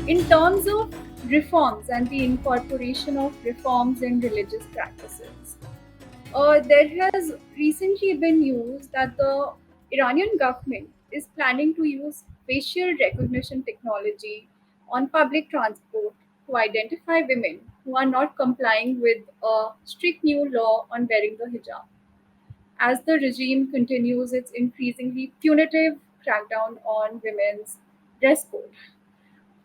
In terms of reforms and the incorporation of reforms in religious practices, there has recently been news that the Iranian government is planning to use facial recognition technology on public transport to identify women who are not complying with a strict new law on wearing the hijab, as the regime continues its increasingly punitive crackdown on women's dress code.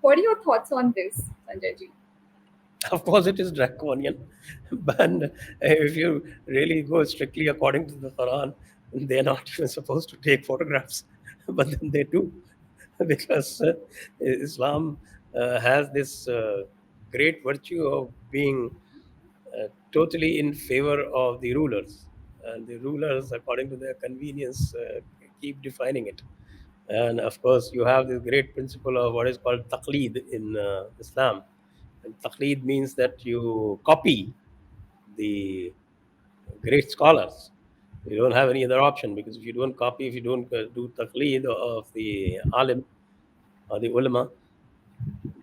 What are your thoughts on this, Sanjay ji? Of course, it is draconian, but if you really go strictly according to the Quran, they're not even supposed to take photographs, but then they do, because Islam has this great virtue of being totally in favor of the rulers, and the rulers, according to their convenience, keep defining it. And of course, you have this great principle of what is called taqleed in Islam. And taqleed means that you copy the great scholars. You don't have any other option, because if you don't copy, if you don't do taqleed of the alim or the ulama,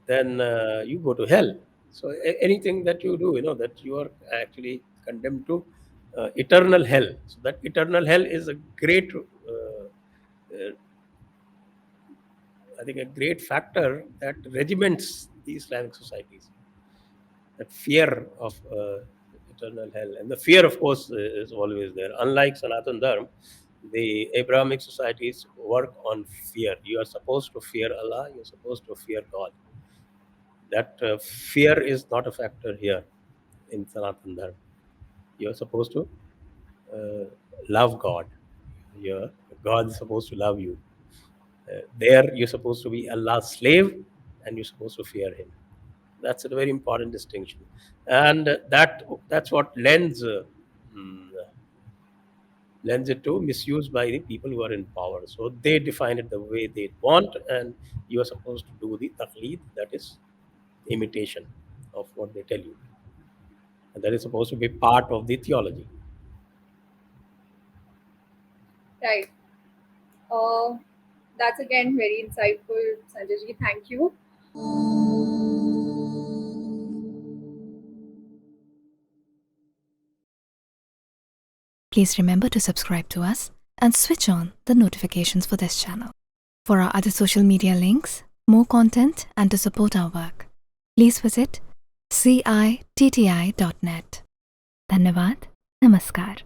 then you go to hell. So anything that you do, that you are actually condemned to eternal hell. So that eternal hell is a great, I think, a great factor that regiments the Islamic societies. That fear of eternal hell, and the fear, of course, is always there. Unlike Sanatan Dharma, the Abrahamic societies work on fear. You are supposed to fear Allah. You are supposed to fear God. That fear is not a factor here in Sanatan Dharma. You are supposed to uh, love God. God is supposed to love you. There, you're supposed to be Allah's slave, and you're supposed to fear Him. That's a very important distinction, and that's what mm, lends it to misuse by the people who are in power. So they define it the way they want, and you are supposed to do the taqleed, that is imitation of what they tell you, and that is supposed to be part of the theology. Right. Uh, that's again very insightful, Sanjay ji. Thank you. Please remember to subscribe to us and switch on the notifications for this channel. For our other social media links, more content, and to support our work, please visit citti.net. Dhanyavad. Namaskar.